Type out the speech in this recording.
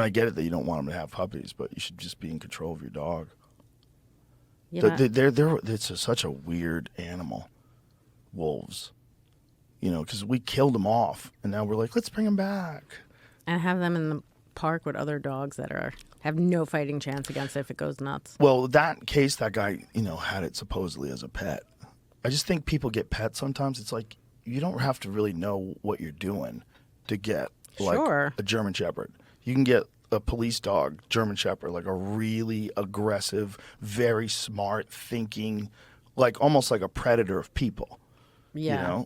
I get it that you don't want them to have puppies, but you should just be in control of your dog. Yeah, It's such a weird animal, wolves. Because we killed them off, and now we're like, let's bring them back. and have them in the park with other dogs that have no fighting chance against it if it goes nuts. Well, that case, that guy, had it supposedly as a pet. I just think people get pets sometimes. It's like you don't have to really know what you're doing to get like Sure. a German Shepherd. You can get a police dog, German Shepherd, like a really aggressive, very smart, thinking, like almost like a predator of people. Yeah.